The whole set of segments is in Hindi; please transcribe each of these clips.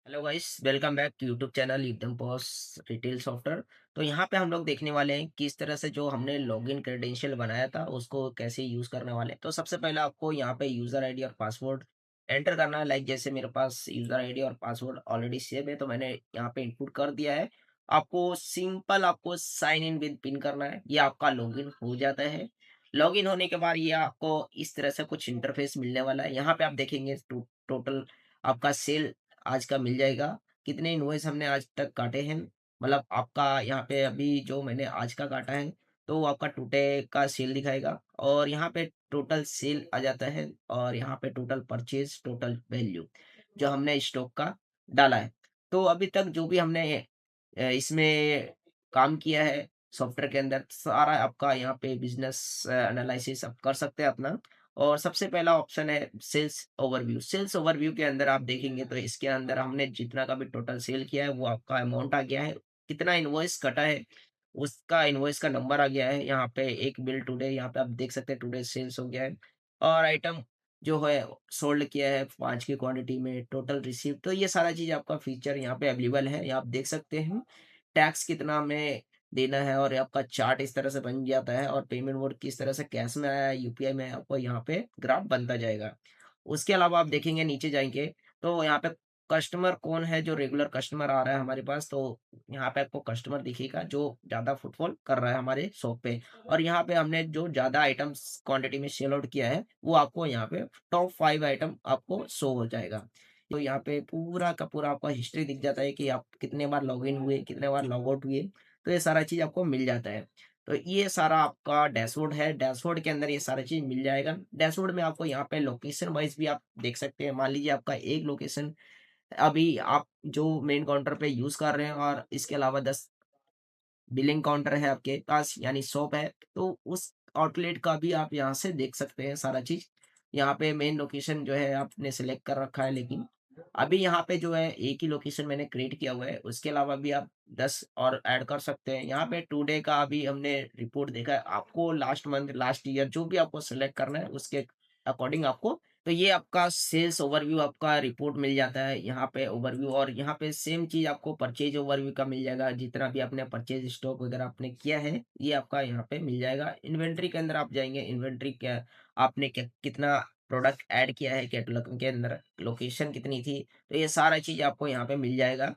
Hello guys, welcome back to YouTube channel Ekdam POS retail software. तो यहाँ पे हम लोग देखने वाले हैं किस तरह से जो हमने लॉगिन क्रेडेंशियल बनाया था उसको कैसे यूज़ करने वाले हैं। तो सबसे पहले आपको यहाँ पे यूज़र आईडी और पासवर्ड एंटर करना है। लाइक जैसे मेरे पास यूज़र आईडी और पासवर्ड ऑलरेडी सेव है तो मैंने यहाँ पे इनपुट कर दिया है। आपको सिंपल आपको साइन इन विद पिन करना है, ये आपका लॉगिन हो जाता है। लॉगिन होने के बाद ये आपको इस तरह से कुछ इंटरफेस मिलने वाला है। यहाँ पे आप देखेंगे टोटल आपका सेल आज का मिल जाएगा। कितने इनवॉइस हमने आज तक काटे हैं, मतलब आपका यहाँ पे अभी जो मैंने आज का काटा है, तो वो आपका टुडे का सेल दिखाएगा और यहाँ पे टोटल सेल आ जाता है और यहाँ पे टोटल परचेज़, टोटल वैल्यू जो हमने स्टॉक का डाला है। तो अभी तक जो भी हमने इसमें काम किया है सॉफ्टवेयर के अंदर, सारा आपका यहाँ पे बिज़नेस एनालिसिस आप कर सकते हैं अपना। और सबसे पहला ऑप्शन है सेल्स ओवरव्यू। सेल्स ओवरव्यू के अंदर आप देखेंगे तो इसके अंदर हमने जितना का भी टोटल सेल किया है वो आपका अमाउंट आ गया है। कितना इनवॉइस कटा है, उसका इनवॉइस का नंबर आ गया है। यहाँ पे एक बिल टुडे यहाँ पे आप देख सकते हैं टुडे सेल्स हो गया है। और आइटम जो है सोल्ड किया है 5 की क्वांटिटी में, टोटल रिसीव। तो ये सारा चीज़ आपका फीचर यहाँ पे अवेलेबल है, ये आप देख सकते हैं। टैक्स कितना हमें देना है और आपका चार्ट इस तरह से बन जाता है और पेमेंट मोड किस तरह से कैश में आया है, यूपीआई में आपको यहाँ पे ग्राफ बनता जाएगा। उसके अलावा आप देखेंगे नीचे जाएँगे तो यहाँ पे कस्टमर कौन है जो रेगुलर कस्टमर आ रहा है हमारे पास, तो यहाँ पे आपको कस्टमर दिखेगा जो ज़्यादा फुटफॉल कर रहा है हमारे शॉप पे। और यहाँ पे हमने जो ज़्यादा आइटम्स क्वांटिटी में सेल आउट किया है, वो आपको यहाँ पे टॉप 5 आइटम आपको शो हो जाएगा। तो यहाँ पे पूरा का पूरा आपका हिस्ट्री दिख जाता है कि आप कितने बार लॉगिन हुए, कितने बार लॉग आउट हुए, तो ये सारा चीज़ आपको मिल जाता है। तो ये सारा आपका डैशबोर्ड है, डैशबोर्ड के अंदर ये सारा चीज़ मिल जाएगा। डैशबोर्ड में आपको यहाँ पे लोकेशन वाइज़ भी आप देख सकते हैं। मान लीजिए आपका एक लोकेशन अभी आप जो मेन काउंटर पे यूज़ कर रहे हैं और इसके अलावा 10 बिलिंग काउंटर है आपके पास यानी शॉप है, तो उस आउटलेट का भी आप यहाँ से देख सकते हैं सारा चीज़। यहाँ पे मेन लोकेशन जो है आपने सेलेक्ट कर रखा है, लेकिन अभी यहाँ पे जो है एक ही लोकेशन मैंने क्रिएट किया हुआ है, उसके अलावा भी आप 10 और ऐड कर सकते हैं। यहाँ पे टुडे का अभी हमने रिपोर्ट देखा है, आपको लास्ट मंथ, लास्ट ईयर जो भी आपको सेलेक्ट करना है उसके अकॉर्डिंग आपको। तो ये आपका सेल्स ओवरव्यू आपका रिपोर्ट मिल जाता है यहाँ पे ओवरव्यू। और यहाँ पे सेम चीज़ आपको परचेज ओवरव्यू का मिल जाएगा, जितना भी आपने परचेज स्टॉक वगैरह आपने किया है, ये आपका यहाँ पे मिल जाएगा। इन्वेंट्री के अंदर आप जाएँगे, इन्वेंट्री क्या आपने क्या कितना प्रोडक्ट ऐड किया है कैटलॉग के अंदर, लोकेशन कितनी थी, तो ये सारा चीज़ आपको यहाँ पे मिल जाएगा।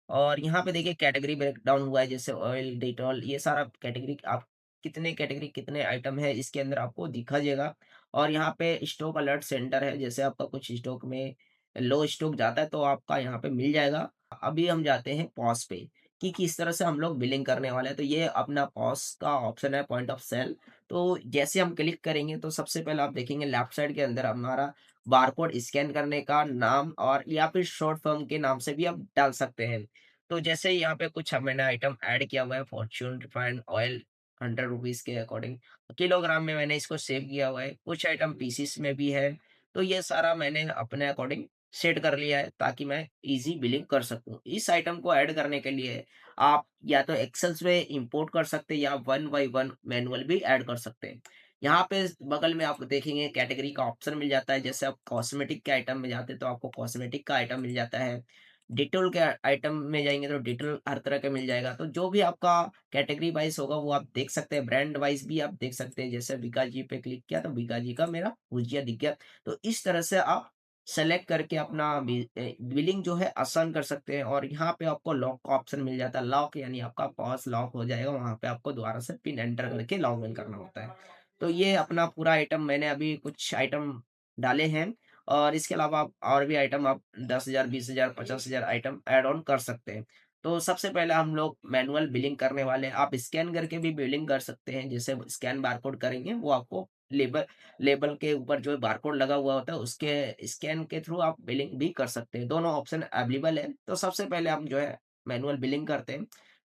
और यहाँ पे देखिए कैटेगरी ब्रेकडाउन हुआ है, जैसे ऑयल, डेटॉल, ये सारा कैटेगरी आप कितने कैटेगरी कितने आइटम है इसके अंदर आपको दिखा जाएगा। और यहाँ पे स्टॉक अलर्ट सेंटर है, जैसे आपका कुछ स्टॉक में लो स्टॉक जाता है तो आपका यहाँ पे मिल जाएगा। अभी हम जाते हैं पॉस पे कि किस तरह से हम लोग बिलिंग करने वाले हैं। तो ये अपना पॉस का ऑप्शन है, पॉइंट ऑफ सेल। तो जैसे हम क्लिक करेंगे तो सबसे पहले आप देखेंगे लेफ्ट साइड के अंदर हमारा बारकोड स्कैन करने का नाम और या फिर शॉर्ट फॉर्म के नाम से भी आप डाल सकते हैं। तो जैसे यहाँ पे कुछ मैंने आइटम ऐड किया हुआ है, फॉर्च्यून रिफाइंड ऑयल 100 रुपीज़ के अकॉर्डिंग किलोग्राम में मैंने इसको सेव किया हुआ है, कुछ आइटम पीसेस में भी है। तो ये सारा मैंने अपने अकॉर्डिंग सेट कर लिया है ताकि मैं ईज़ी बिलिंग कर सकूँ। इस आइटम को ऐड करने के लिए आप या तो एक्सेल्स में इंपोर्ट कर सकते हैं या वन बाय वन मैनुअल भी ऐड कर सकते हैं। यहाँ पे बगल में आप देखेंगे कैटेगरी का ऑप्शन मिल जाता है, जैसे आप कॉस्मेटिक के आइटम में जाते हैं तो आपको कॉस्मेटिक का आइटम मिल जाता है। डिटॉल के आइटम में जाएँगे तो डिटॉल हर तरह का मिल जाएगा। तो जो भी आपका कैटेगरी वाइज़ होगा वो आप देख सकते हैं, ब्रांड वाइज़ भी आप देख सकते हैं। जैसे विकाजी पे क्लिक किया तो विकाजी का मेरा भुजिया दिख गया। तो इस तरह से आप सेलेक्ट करके अपना बिलिंग जो है आसान कर सकते हैं। और यहाँ पे आपको लॉक का ऑप्शन मिल जाता है। लॉक यानी आपका पॉस लॉक हो जाएगा, वहाँ पे आपको दोबारा से पिन एंटर करके लॉग इन करना होता है। तो ये अपना पूरा आइटम मैंने अभी कुछ आइटम डाले हैं और इसके अलावा आप और भी आइटम आप 10,000, 20,000, 50,000 आइटम ऐड ऑन कर सकते हैं। तो सबसे पहले हम लोग मैनुअल बिलिंग करने वाले हैं। आप स्कैन करके भी बिलिंग कर सकते हैं। जैसे स्कैन बारकोड करेंगे वो आपको लेबल लेबल के ऊपर जो बारकोड लगा हुआ होता है उसके स्कैन के थ्रू आप बिलिंग भी कर सकते हैं। दोनों ऑप्शन अवेलेबल है। तो सबसे पहले हम जो है मैनुअल बिलिंग करते हैं।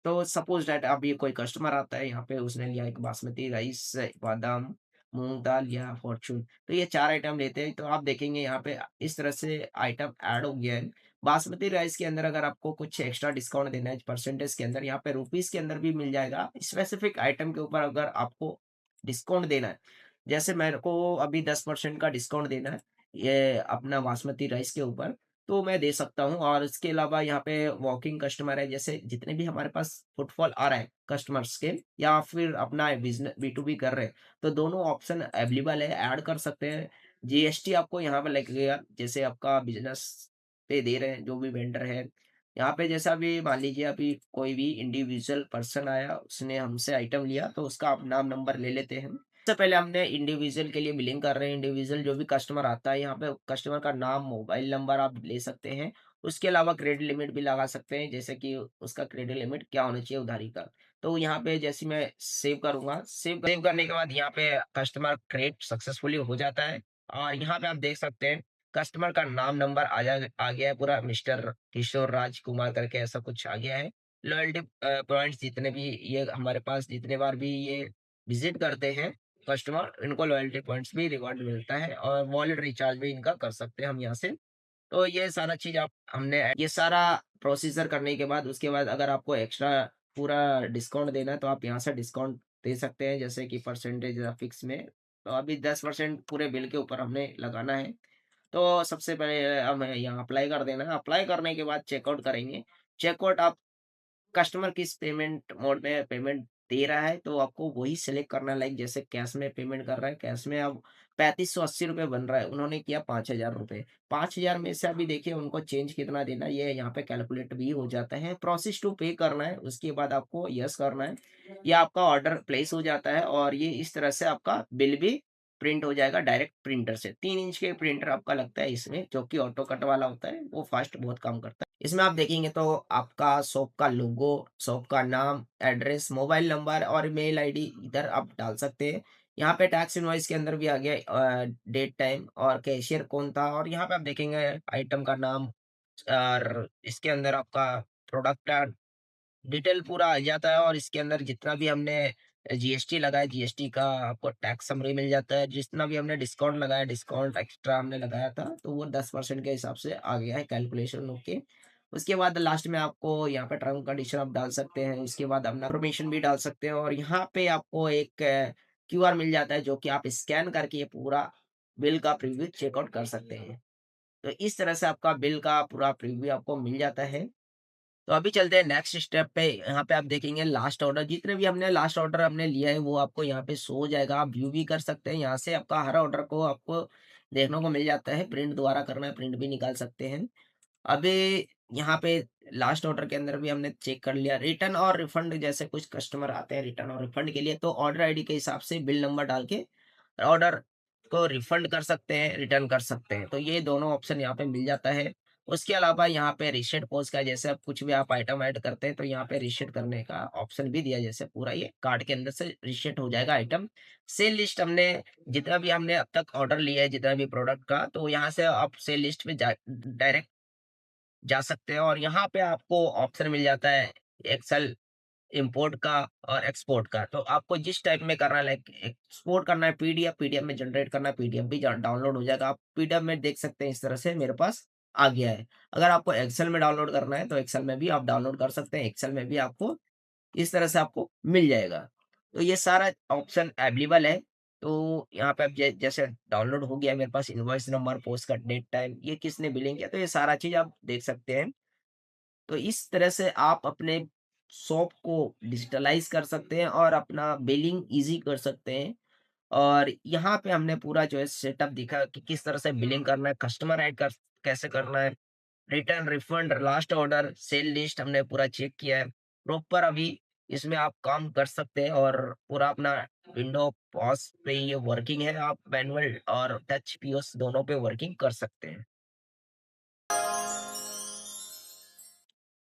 तो सपोज़ दैट अभी कोई कस्टमर आता है, यहाँ पे उसने लिया एक बासमती राइस, बादाम, मूँग दाल या फॉर्च्यून, तो ये 4 आइटम लेते हैं। तो आप देखेंगे यहाँ पे इस तरह से आइटम ऐड हो गया है। बासमती राइस के अंदर अगर आपको कुछ एक्स्ट्रा डिस्काउंट देना है परसेंटेज के अंदर, यहाँ पे रुपीज़ के अंदर भी मिल जाएगा। स्पेसिफिक आइटम के ऊपर अगर आपको डिस्काउंट देना है, जैसे मेरे को अभी 10% का डिस्काउंट देना है, ये अपना बासमती राइस के ऊपर। तो मैं दे सकता हूँ और इसके अलावा यहाँ पे वॉकिंग कस्टमर है, जैसे जितने भी हमारे पास फुटफॉल आ रहा है कस्टमर्स के या फिर अपना बिज़नेस बी2बी कर रहे हैं, तो दोनों ऑप्शन अवेलेबल है, ऐड कर सकते हैं। जीएसटी आपको यहाँ पे लगेगा, जैसे आपका बिज़नेस पे दे रहे हैं जो भी वेंडर है। यहाँ पे जैसा अभी मान लीजिए अभी कोई भी इंडिविजुअल पर्सन आया, उसने हमसे आइटम लिया तो उसका आप नाम नंबर ले लेते हैं। सबसे पहले हमने इंडिविजुअल के लिए बिलिंग कर रहे हैं, इंडिविजुअल जो भी कस्टमर आता है यहाँ पे कस्टमर का नाम, मोबाइल नंबर आप ले सकते हैं। उसके अलावा क्रेडिट लिमिट भी लगा सकते हैं, जैसे कि उसका क्रेडिट लिमिट क्या होना चाहिए उधारी का। तो यहाँ पे जैसे मैं सेव करूँगा, सेव करने के बाद यहाँ पे कस्टमर क्रिएट सक्सेसफुली हो जाता है और यहाँ पे आप देख सकते हैं कस्टमर का नाम नंबर आ गया है पूरा, मिस्टर किशोर राज कुमार करके ऐसा कुछ आ गया है। लॉयल्टी पॉइंट्स जितने भी ये हमारे पास जितने बार भी ये विज़िट करते हैं कस्टमर, इनको लॉयल्टी पॉइंट्स भी रिवॉर्ड मिलता है और वॉलेट रिचार्ज भी इनका कर सकते हैं हम यहाँ से। तो ये सारा चीज़ आप हमने ये सारा प्रोसीजर करने के बाद उसके बाद अगर आपको एक्स्ट्रा पूरा डिस्काउंट देना है तो आप यहाँ से डिस्काउंट दे सकते हैं, जैसे कि परसेंटेज या फिक्स में। तो अभी 10% पूरे बिल के ऊपर हमने लगाना है। तो सबसे पहले हमें यहाँ अप्लाई कर देना है। अप्लाई करने के बाद चेकआउट करेंगे। चेकआउट आप कस्टमर किस पेमेंट मोड में पेमेंट दे रहा है, तो आपको वही सेलेक्ट करना है, लाइक जैसे कैश में पेमेंट कर रहा है, कैश में अब ₹3580 बन रहा है, उन्होंने किया ₹5000। 5000 में से अभी देखिए उनको चेंज कितना देना है, ये यहाँ पे कैलकुलेट भी हो जाता है। प्रोसेस टू पे करना है, उसके बाद आपको यस करना है। ये आपका ऑर्डर प्लेस हो जाता है और ये इस तरह से आपका बिल भी प्रिंट हो जाएगा डायरेक्ट प्रिंटर से। 3 इंच के प्रिंटर आपका लगता है इसमें, जो कि ऑटो कट वाला होता है, वो फास्ट बहुत काम करता है। इसमें आप देखेंगे तो आपका शॉप का लोगो, शॉप का नाम, एड्रेस, मोबाइल नंबर और मेल आईडी इधर आप डाल सकते हैं। यहाँ पे टैक्स इनवॉइस के अंदर भी आ गया डेट, टाइम और कैशियर कौन था और यहाँ पे आप देखेंगे आइटम का नाम और इसके अंदर आपका प्रोडक्ट का डिटेल पूरा आ जाता है और इसके अंदर जितना भी हमने जीएसटी लगाया, जीएसटी का आपको टैक्स समरी मिल जाता है। जितना भी हमने डिस्काउंट लगाया, डिस्काउंट एक्स्ट्रा हमने लगाया था, तो वो 10% के हिसाब से आ गया है कैलकुलेशन होके। उसके बाद लास्ट में आपको यहाँ पे टर्म कंडीशन आप डाल सकते हैं, उसके बाद अपना इन्फॉर्मेशन भी डाल सकते हैं और यहाँ पे आपको एक क्यूआर मिल जाता है, जो कि आप स्कैन करके ये पूरा बिल का प्रीव्यू चेकआउट कर सकते हैं। तो इस तरह से आपका बिल का पूरा प्रीव्यू आपको मिल जाता है। तो अभी चलते हैं नेक्स्ट स्टेप पे। यहाँ पे आप देखेंगे लास्ट ऑर्डर, जितने भी हमने लास्ट ऑर्डर हमने लिया है वो आपको यहाँ पे शो हो जाएगा, आप व्यू भी कर सकते हैं। यहाँ से आपका हर ऑर्डर को आपको देखने को मिल जाता है, प्रिंट दोबारा करना है प्रिंट भी निकाल सकते हैं। अभी यहाँ पे लास्ट ऑर्डर के अंदर भी हमने चेक कर लिया, रिटर्न और रिफंड जैसे कुछ कस्टमर आते हैं रिटर्न और रिफंड के लिए, तो ऑर्डर आईडी के हिसाब से बिल नंबर डाल के ऑर्डर को रिफंड कर सकते हैं, रिटर्न कर सकते हैं। तो ये दोनों ऑप्शन यहाँ पे मिल जाता है। उसके अलावा यहाँ पे रीसेट पोस्ट का, जैसे अब कुछ भी आप आइटम ऐड करते हैं तो यहाँ पे रीसेट करने का ऑप्शन भी दिया है, जैसे पूरा ये कार्ट के अंदर से रीसेट हो जाएगा आइटम। सेल लिस्ट हमने जितना भी हमने अब तक ऑर्डर लिया है जितना भी प्रोडक्ट का, तो यहाँ से आप सेल लिस्ट में डायरेक्ट जा सकते हैं और यहाँ पे आपको ऑप्शन मिल जाता है एक्सेल इंपोर्ट का और एक्सपोर्ट का। तो आपको जिस टाइप में करना है, लाइक एक्सपोर्ट करना है पीडीएफ, पीडीएफ में जनरेट करना है, पीडीएफ भी डाउनलोड हो जाएगा। आप पीडीएफ में देख सकते हैं इस तरह से मेरे पास आ गया है। अगर आपको एक्सेल में डाउनलोड करना है तो एक्सेल में भी आप डाउनलोड कर सकते हैं, एक्सेल में भी आपको इस तरह से आपको मिल जाएगा। तो ये सारा ऑप्शन अवेलेबल है। तो यहाँ पे अब जैसे डाउनलोड हो गया मेरे पास इनवॉइस नंबर, पोस्ट का डेट, टाइम, ये किसने बिलिंग किया, तो ये सारा चीज़ आप देख सकते हैं। तो इस तरह से आप अपने शॉप को डिजिटलाइज़ कर सकते हैं और अपना बिलिंग ईज़ी कर सकते हैं। और यहाँ पे हमने पूरा जो है सेटअप दिखा कि किस तरह से बिलिंग करना है, कस्टमर ऐड कर कैसे करना है, return, refund, last order, sale list हमने पूरा चेक किया है। प्रॉपर अभी इसमें आप काम कर सकते हैं और पूरा अपना विंडो पॉज़ पे ये वर्किंग है, आप मैनुअल और टच पीओएस दोनों पे वर्किंग कर सकते हैं।